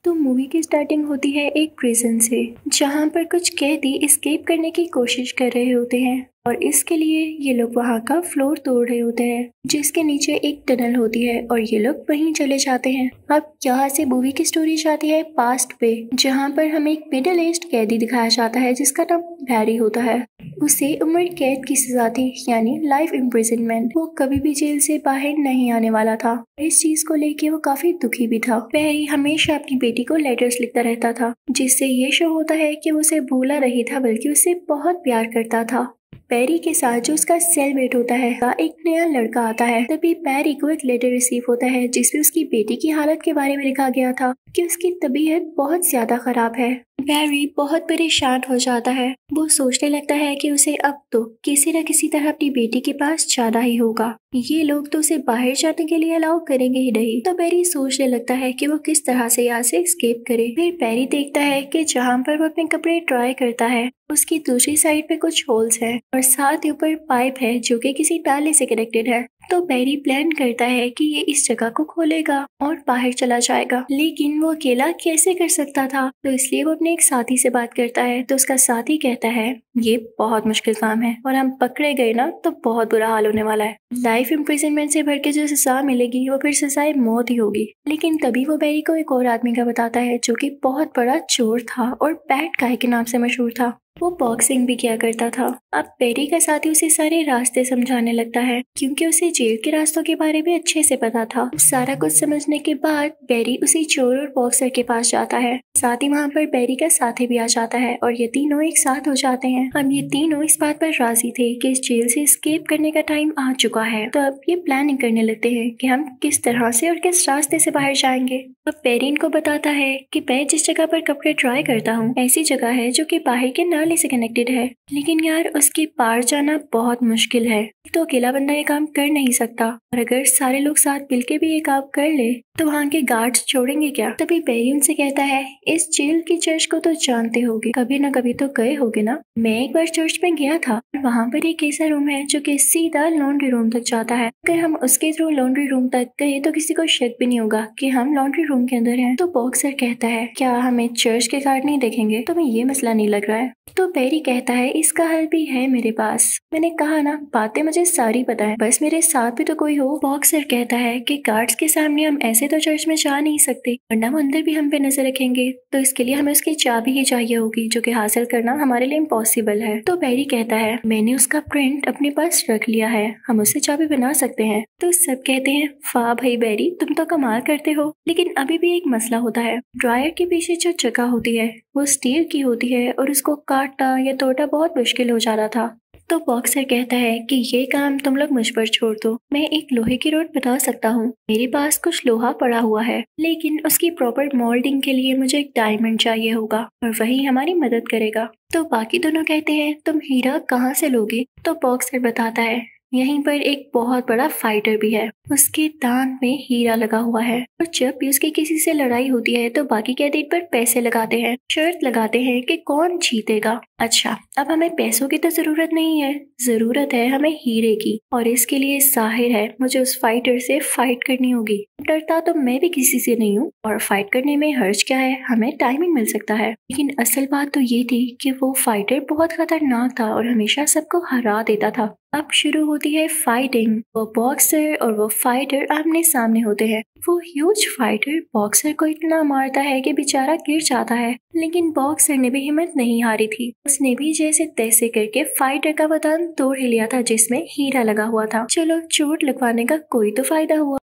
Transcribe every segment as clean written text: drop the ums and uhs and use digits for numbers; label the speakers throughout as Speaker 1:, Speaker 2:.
Speaker 1: तो मूवी की स्टार्टिंग होती है एक प्रिजन से, जहाँ पर कुछ कैदी एस्केप करने की कोशिश कर रहे होते हैं और इसके लिए ये लोग वहाँ का फ्लोर तोड़ रहे होते हैं, जिसके नीचे एक टनल होती है और ये लोग वहीं चले जाते हैं। अब यहाँ से मूवी की स्टोरी जाती है पास्ट पे, जहाँ पर हमें एक मिडिल एज्ड कैदी दिखाया जाता है जिसका नाम बैरी होता है। उसे उम्र कैद की सजा थी, यानी लाइफ इम्प्रिजनमेंट। वो कभी भी जेल से बाहर नहीं आने वाला था। इस चीज को लेके वो काफी दुखी भी था। बैरी हमेशा अपनी बेटी को लेटर्स लिखता रहता था, जिससे ये शो होता है कि वो उसे भूला नहीं था बल्कि उसे बहुत प्यार करता था। बैरी के साथ जो उसका सेलमेट होता है का एक नया लड़का आता है। तभी बैरी को एक लेटर रिसीव होता है जिसमें उसकी बेटी की हालत के बारे में लिखा गया था कि उसकी तबीयत बहुत ज्यादा खराब है। बैरी बहुत परेशान हो जाता है। वो सोचने लगता है कि उसे अब तो किसी न किसी तरह अपनी बेटी के पास जाना ही होगा। ये लोग तो उसे बाहर जाने के लिए अलाउ करेंगे ही नहीं। तो बैरी सोचने लगता है कि वो किस तरह से यहाँ से एस्केप करे। फिर बैरी देखता है कि जहाँ पर वो अपने कपड़े ट्राई करता है उसकी दूसरी साइड पे कुछ होल्स हैं और साथ ही ऊपर पाइप है जो कि किसी नाले से कनेक्टेड है। तो बैरी प्लान करता है कि ये इस जगह को खोलेगा और बाहर चला जाएगा, लेकिन वो अकेला कैसे कर सकता था। तो इसलिए वो अपने एक साथी से बात करता है। तो उसका साथी कहता है ये बहुत मुश्किल काम है और हम पकड़े गए ना तो बहुत बुरा हाल होने वाला है। लाइफ इम्प्रिजनमेंट से बढ़ के जो सजा मिलेगी वो फिर सजाए मौत ही होगी। लेकिन तभी वो बैरी को एक और आदमी का बताता है जो कि बहुत बड़ा चोर था और बैड गाय के नाम से मशहूर था। वो बॉक्सिंग भी किया करता था। अब बैरी का साथी उसे सारे रास्ते समझाने लगता है क्योंकि उसे जेल के रास्तों के बारे में अच्छे से पता था। सारा कुछ समझने के बाद बैरी उसी चोर और बॉक्सर के पास जाता है। साथ ही वहाँ पर बैरी का साथी भी आ जाता है और ये तीनों एक साथ हो जाते हैं। अब ये तीनों इस बात पर राजी थे कि इस जेल से एस्केप करने का टाइम आ चुका है। तो अब ये प्लानिंग करने लगते हैं कि हम किस तरह से और किस रास्ते से बाहर जाएंगे। अब बैरी इनको बताता है कि मैं जिस जगह पर कपड़े ट्राई करता हूँ ऐसी जगह है जो कि बाहर के नाले से कनेक्टेड है, लेकिन यार उसके पार जाना बहुत मुश्किल है। तो अकेला बंदा ये काम कर नहीं सकता और अगर सारे लोग साथ मिलके भी ये काम कर ले तो वहाँ के गार्ड्स छोड़ेंगे क्या। तभी बैरी उनसे कहता है इस जेल की चर्च को तो जानते होगे, कभी ना कभी तो गए होगे ना। मैं एक बार चर्च में गया था। वहाँ पर एक ऐसा रूम है जो कि सीधा लॉन्ड्री रूम तक जाता है। अगर हम उसके थ्रू लॉन्ड्री रूम तक गए तो किसी को शक भी नहीं होगा कि हम लॉन्ड्री रूम के अंदर हैं। तो बॉक्सर कहता है क्या हमें चर्च के गार्ड नहीं देखेंगे? तुम्हें ये मसला नहीं लग रहा है? तो बैरी कहता है इसका हल भी है मेरे पास। मैंने कहा ना बातें मुझे सारी पता है, बस मेरे साथ भी तो कोई हो। बॉक्सर कहता है कि गार्ड्स के सामने हम ऐसे तो चर्च में जा नहीं सकते, वरना वो अंदर भी हम पे नजर रखेंगे। तो इसके लिए हमें उसकी चाबी ही चाहिए होगी जो कि हासिल करना हमारे लिए इम्पॉसिबल है। तो बैरी कहता है मैंने उसका प्रिंट अपने पास रख लिया है, हम उससे चाबी बना सकते हैं। तो सब कहते हैं वाह भाई बैरी तुम तो कमाल करते हो। लेकिन अभी भी एक मसला होता है। ड्रायर के पीछे जो जगह होती है वो स्टील की होती है और उसको काटना या तोड़ना बहुत मुश्किल हो जा रहा था। तो बॉक्सर कहता है कि ये काम तुम लोग मुझ पर छोड़ दो, मैं एक लोहे की रोड बना सकता हूँ। मेरे पास कुछ लोहा पड़ा हुआ है, लेकिन उसकी प्रॉपर मोल्डिंग के लिए मुझे एक डायमंड चाहिए होगा और वही हमारी मदद करेगा। तो बाकी दोनों कहते हैं तुम हीरा कहाँ से लोगे? तो बॉक्सर बताता है यहीं पर एक बहुत बड़ा फाइटर भी है, उसके दांत में हीरा लगा हुआ है और जब भी उसकी किसी से लड़ाई होती है तो बाकी कैदी पर पैसे लगाते हैं, शर्त लगाते हैं कि कौन जीतेगा। अच्छा अब हमें पैसों की तो जरूरत नहीं है, जरूरत है हमें हीरे की, और इसके लिए जाहिर है मुझे उस फाइटर से फाइट करनी होगी। डरता तो मैं भी किसी से नहीं हूँ और फाइट करने में हर्ज क्या है, हमें टाइमिंग मिल सकता है। लेकिन असल बात तो ये थी कि वो फाइटर बहुत खतरनाक था और हमेशा सबको हरा देता था। अब शुरू होती है फाइटिंग। वो बॉक्सर और वो फाइटर आमने सामने होते हैं। वो ह्यूज फाइटर बॉक्सर को इतना मारता है कि बेचारा गिर जाता है, लेकिन बॉक्सर ने भी हिम्मत नहीं हारी थी। उसने भी जैसे तैसे करके फाइटर का बदन तोड़ ही लिया था जिसमें हीरा लगा हुआ था। चलो चोट लगवाने का कोई तो फायदा हुआ।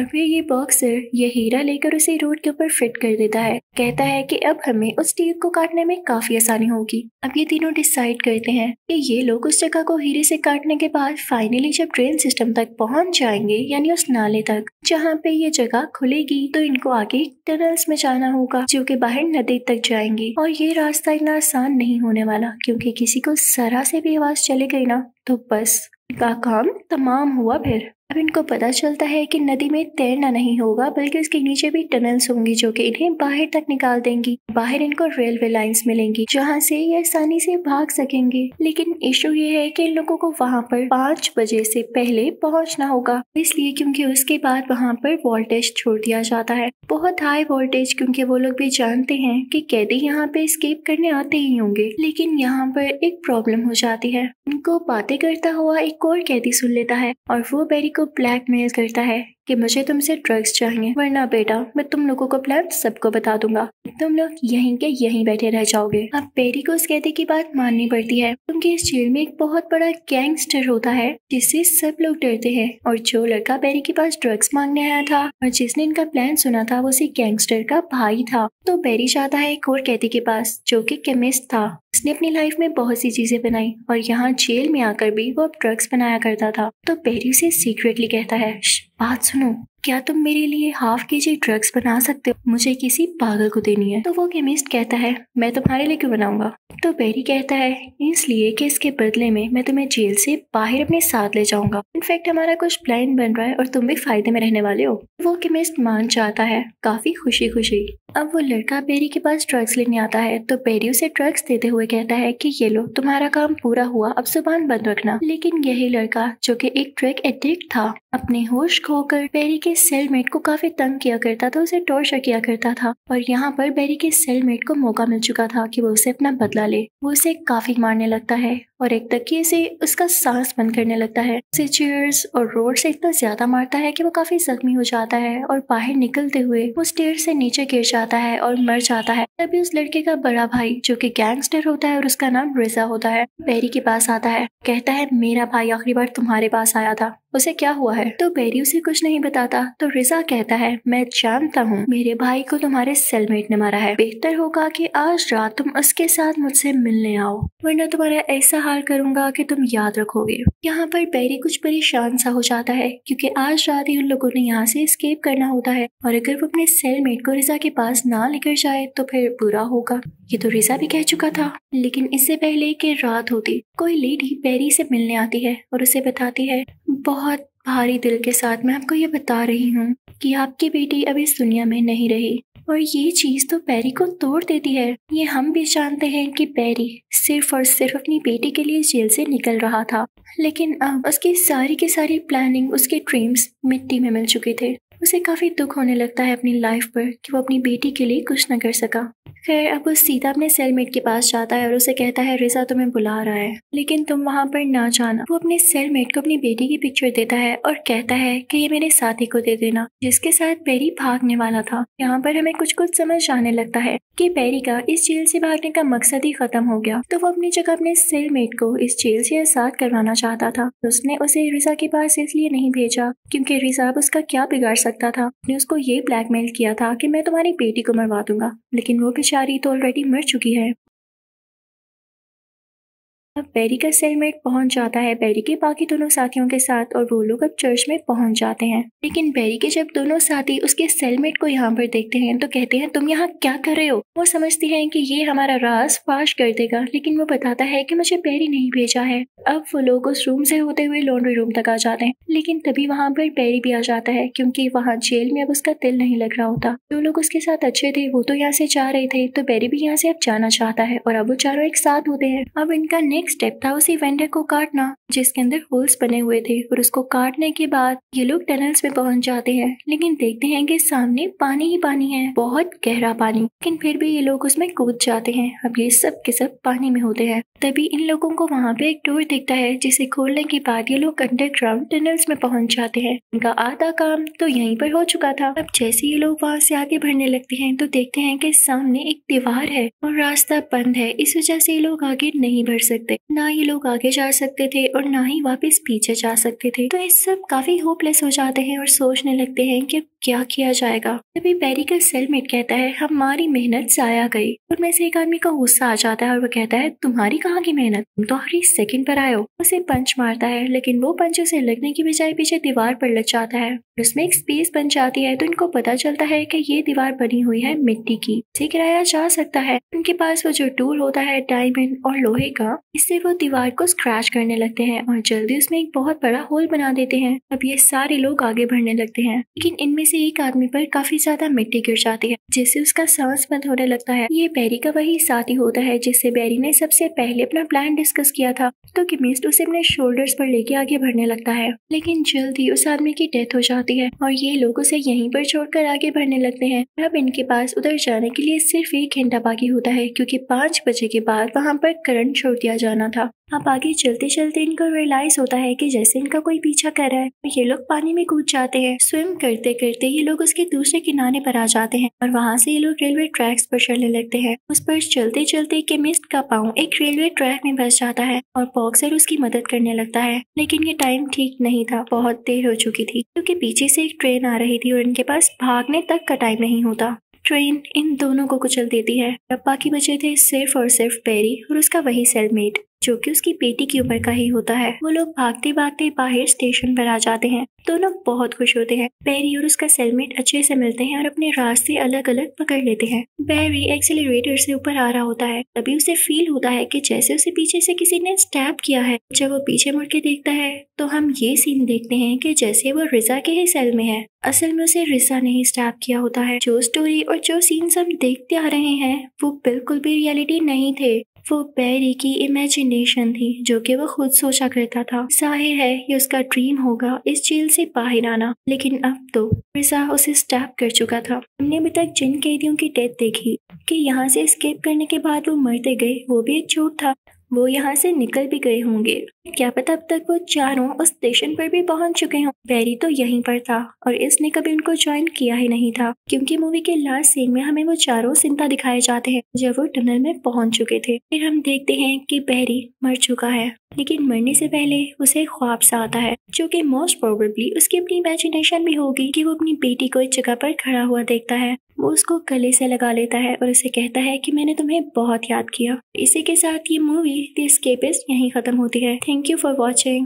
Speaker 1: और फिर ये बॉक्सर ये हीरा लेकर उसे रोड के ऊपर फिट कर देता है। कहता है कि अब हमें उस टीप को काटने में काफी आसानी होगी। अब ये तीनों डिसाइड करते हैं कि ये लोग उस जगह को हीरे से काटने के बाद फाइनली जब ट्रेन सिस्टम तक पहुंच जाएंगे, यानी उस नाले तक जहाँ पे ये जगह खुलेगी, तो इनको आगे टनल्स में जाना होगा जो कि बाहर नदी तक जाएंगी। और ये रास्ता इतना आसान नहीं होने वाला, क्योंकि किसी को जरा से भी आवाज चली गई ना तो बस का काम तमाम हुआ। फिर अब इनको पता चलता है कि नदी में तैरना नहीं होगा बल्कि उसके नीचे भी टनल्स होंगी जो कि इन्हें बाहर तक निकाल देंगी। बाहर इनको रेलवे लाइंस मिलेंगी जहाँ से ये आसानी से भाग सकेंगे। लेकिन इशू ये है कि इन लोगों को वहाँ पर 5 बजे से पहले पहुँचना होगा, इसलिए क्योंकि उसके बाद वहाँ पर वोल्टेज छोड़ दिया जाता है, बहुत हाई वोल्टेज, क्योंकि वो लोग भी जानते हैं कि कैदी यहाँ पे एस्केप करने आते ही होंगे। लेकिन यहाँ पर एक प्रॉब्लम हो जाती है। उनको बातें करता हुआ एक और कैदी सुन लेता है और वो बेरी को ब्लैकमेल करता है कि मुझे तुमसे ड्रग्स चाहिए, वरना बेटा मैं तुम लोगों को प्लान सबको बता दूंगा, तुम लोग यहीं के यहीं बैठे रह जाओगे। अब बेरी को उस कैदी की बात माननी पड़ती है क्योंकि इस जेल में एक बहुत बड़ा गैंगस्टर होता है जिससे सब लोग डरते हैं। और जो लड़का बेरी के पास ड्रग्स मांगने आया था और जिसने इनका प्लान सुना था वो उसी गैंगस्टर का भाई था। तो बेरी जाता है एक और कैदी के पास जो कि केमिस्ट था। उसने अपनी लाइफ में बहुत सी चीजें बनाई और यहाँ जेल में आकर भी वो ड्रग्स बनाया करता था। तो बेरी उसे सीक्रेटली कहता है, बात सुनो, क्या तुम मेरे लिए ½ kg ड्रग्स बना सकते हो? मुझे किसी पागल को देनी है। तो वो केमिस्ट कहता है, मैं तुम्हारे लिए क्यों बनाऊंगा? तो बेरी कहता है, इसलिए कि इसके बदले में मैं तुम्हें जेल से बाहर अपने साथ ले जाऊंगा। इनफैक्ट हमारा कुछ प्लान बन रहा है और तुम भी फायदे में रहने वाले हो। वो केमिस्ट मान जाता है काफी खुशी खुशी। अब वो लड़का बेरी के पास ड्रग्स लेने आता है तो बेरी उसे ड्रग्स देते हुए कहता है कि ये लो, तुम्हारा काम पूरा हुआ, अब जुबान बंद रखना। लेकिन यही लड़का जो कि एक ड्रग एडिक्ट था अपने होश खोकर बेरी के सेलमेट को काफी तंग किया करता था, उसे टॉर्चर किया करता था। और यहाँ पर बेरी के सेलमेट को मौका मिल चुका था कि वो उसे अपना बदला ले। वो उसे काफी मारने लगता है और एक तकिए से उसका सांस बंद करने लगता है। उसे चेयर्स और रोड से इतना ज्यादा मारता है कि वो काफी जख्मी हो जाता है और बाहर निकलते हुए वो स्टेयर से नीचे गिर जाता है और मर जाता है। तभी उस लड़के का बड़ा भाई जो कि गैंगस्टर होता है और उसका नाम रिजा होता है, बेरी के पास आता है, कहता है मेरा भाई आखिरी बार तुम्हारे पास आया था, उसे क्या हुआ है? तो बेरी उसे कुछ नहीं बताता। तो रिजा कहता है, मैं जानता हूँ मेरे भाई को तुम्हारे सेलमेट ने मारा है, बेहतर होगा कि आज रात तुम उसके साथ मुझसे मिलने आओ, वरना तुम्हारा ऐसा हाल करूंगा कि तुम याद रखोगे। यहाँ पर बेरी कुछ परेशान सा हो जाता है क्योंकि आज रात ही उन लोगों ने यहाँ से एस्केप करना होता है और अगर वो अपने सेलमेट को रिजा के पास ना लेकर जाए तो फिर बुरा होगा। ये तो रिजा भी कह चुका था। लेकिन इससे पहले कि रात होती कोई लेडी बेरी से मिलने आती है और उसे बताती है, बहुत भारी दिल के साथ मैं आपको ये बता रही हूँ कि आपकी बेटी अब इस दुनिया में नहीं रही। और ये चीज तो बेरी को तोड़ देती है। ये हम भी जानते हैं कि बेरी सिर्फ और सिर्फ अपनी बेटी के लिए जेल से निकल रहा था, लेकिन अब उसकी सारी की सारी प्लानिंग, उसके ड्रीम्स मिट्टी में मिल चुके थे। उसे काफी दुख होने लगता है अपनी लाइफ पर कि वो अपनी बेटी के लिए कुछ न कर सका। खैर अब वो सीधा अपने सेलमेट के पास जाता है और उसे कहता है, रिजा तुम्हें बुला रहा है लेकिन तुम वहाँ पर ना जाना। वो अपने सेलमेट को अपनी बेटी की पिक्चर देता है और कहता है कि ये मेरे साथी को दे देना, जिसके साथ बेरी भागने वाला था। यहाँ पर हमें कुछ कुछ समझ आने लगता है कि बेरी का इस जेल से भागने का मकसद ही खत्म हो गया। तो वो अपनी जगह अपने सेलमेट को इस जेल से आजाद करवाना चाहता था। तो उसने उसे रिजा के पास इसलिए नहीं भेजा क्योंकि रिजा अब उसका क्या बिगाड़ सकता था। उसने उसको ये ब्लैकमेल किया था कि मैं तुम्हारी बेटी को मरवा दूंगा, लेकिन वो बेचारी तो ऑलरेडी मर चुकी है। अब बेरी का सेलमेट पहुंच जाता है बेरी के बाकी दोनों साथियों के साथ और वो लोग अब चर्च में पहुंच जाते हैं। लेकिन बेरी के जब दोनों साथी उसके सेलमेट को यहाँ पर देखते हैं तो कहते हैं, तुम यहाँ क्या कर रहे हो? वो समझती हैं कि ये हमारा राज फाश कर देगा, लेकिन वो बताता है कि मुझे बेरी नहीं भेजा है। अब वो लोग उस रूम से होते हुए लॉन्ड्री रूम तक आ जाते हैं, लेकिन तभी वहाँ पर बेरी भी आ जाता है क्योंकि वहाँ जेल में अब उसका दिल नहीं लग रहा होता। जो लोग उसके साथ अच्छे थे वो तो यहाँ से जा रहे थे, तो बेरी भी यहाँ से अब जाना चाहता है और अब वो चारों एक साथ होते हैं। अब इनका स्टेप था उसी वेंडर को काटना जिसके अंदर होल्स बने हुए थे और उसको काटने के बाद ये लोग टनल्स में पहुंच जाते हैं, लेकिन देखते हैं कि सामने पानी ही पानी है, बहुत गहरा पानी। लेकिन फिर भी ये लोग उसमें कूद जाते हैं। अब ये सब के सब पानी में होते हैं। तभी इन लोगों को वहाँ पे एक डोर दिखता है जिसे खोलने के बाद ये लोग अंडरग्राउंड टनल्स में पहुंच जाते हैं। इनका आधा काम तो यहीं पर हो चुका था। अब जैसे ये लोग वहाँ से आगे बढ़ने लगते हैं तो देखते हैं कि सामने एक दीवार है और रास्ता बंद है। इस वजह से ये लोग आगे नहीं बढ़ सकते, ना ये लोग आगे जा सकते थे और ना ही वापस पीछे जा सकते थे। तो ये सब काफी होपलेस हो जाते हैं और सोचने लगते हैं कि क्या किया जाएगा। तभी बैरी का सेलमेट कहता है हमारी मेहनत जाया गई। उनमें से एक आदमी का गुस्सा आ जाता है और वो कहता है तुम्हारी कहाँ की मेहनत, तुम तो हर सेकंड पर आए हो। उसे पंच मारता है लेकिन वो पंच उसे लगने की बजाय पीछे दीवार पर लग जाता है। उसमें एक स्पेस बन जाती है तो इनको पता चलता है कि ये दीवार बनी हुई है मिट्टी की, इसे गिराया जा सकता है। उनके पास वो जो टूल होता है डायमंड और लोहे का, इससे वो दीवार को स्क्रैच करने लगते हैं और जल्दी उसमें एक बहुत बड़ा होल बना देते हैं। अब ये सारे लोग आगे बढ़ने लगते हैं लेकिन इनमें से एक आदमी पर काफी ज्यादा मिट्टी गिर जाती है जिससे उसका सांस बंद होने लगता है। ये बैरी का वही साथी होता है जिससे बैरी ने सबसे पहले अपना प्लान डिस्कस किया था। तो केमिस्ट उसे अपने शोल्डर्स पर लेके आगे बढ़ने लगता है लेकिन जल्दी उस आदमी की डेथ हो जाती है और ये लोग उसे यहीं पर छोड़कर आगे बढ़ने लगते हैं। अब इनके पास उधर जाने के लिए सिर्फ 1 घंटा बाकी होता है क्योंकि 5 बजे के बाद वहाँ पर करंट छोड़ दिया जाना था। अब आगे चलते चलते इनको रियलाइज होता है कि जैसे इनका कोई पीछा कर रहा है। ये लोग पानी में कूद जाते हैं। स्विम करते करते ये लोग उसके दूसरे किनारे पर आ जाते हैं और वहाँ से ये लोग रेलवे ट्रैक्स पर चलने लगते हैं। उस पर चलते चलते केमिस्ट का पाँव एक रेलवे ट्रैक में फंस जाता है और बॉक्सर उसकी मदद करने लगता है लेकिन ये टाइम ठीक नहीं था, बहुत देर हो चुकी थी क्योंकि पीछे से एक ट्रेन आ रही थी और इनके पास भागने तक का टाइम नहीं होता। ट्रेन इन दोनों को कुचल देती है। अब बाकी बचे थे सिर्फ और सिर्फ बैरी और उसका वही सेलमेट जो कि उसकी बेटी की उम्र का ही होता है। वो लोग भागते भागते बाहर स्टेशन पर आ जाते हैं। दोनों बहुत खुश होते हैं। बैरी और उसका सेलमेट अच्छे से मिलते हैं और अपने रास्ते अलग अलग पकड़ लेते हैं। बैरी एक्सीलरेटर से ऊपर आ रहा होता है, तभी उसे फील होता है कि जैसे उसे पीछे से किसी ने स्टैब किया है। जब वो पीछे मुड़ के देखता है तो हम ये सीन देखते हैं कि जैसे वो रिजा के ही सेल में है। असल में उसे रिजा ने ही स्टैब किया होता है। जो स्टोरी और जो सीन्स हम देखते आ रहे हैं वो बिल्कुल भी रियलिटी नहीं थे, वो बैरी की इमेजिनेशन थी जो कि वो खुद सोचा करता था। जाहिर है ये उसका ड्रीम होगा इस जेल से बाहर आना, लेकिन अब तो रिजा उसे स्टैब कर चुका था। हमने अभी तक जिन कैदियों की डेथ देखी कि यहाँ से एस्केप करने के बाद वो मरते गए, वो भी एक झूठ था। वो यहाँ से निकल भी गए होंगे, क्या पता अब तक वो चारों उस स्टेशन पर भी पहुंच चुके हों। बैरी तो यहीं पर था और इसने कभी उनको ज्वाइन किया ही नहीं था क्योंकि मूवी के लास्ट सीन में हमें वो चारों जिंदा दिखाए जाते हैं जब वो टनल में पहुंच चुके थे। फिर हम देखते हैं कि बैरी मर चुका है लेकिन मरने से पहले उसे एक ख्वाब सा आता है जो कि मोस्ट प्रोबेबली उसकी अपनी इमेजिनेशन भी होगी कि वो अपनी बेटी को एक जगह पर खड़ा हुआ देखता है। वो उसको गले से लगा लेता है और उसे कहता है कि मैंने तुम्हें बहुत याद किया। इसी के साथ ये मूवी द एस्केपिस्ट यहीं खत्म होती है। Thank you for watching.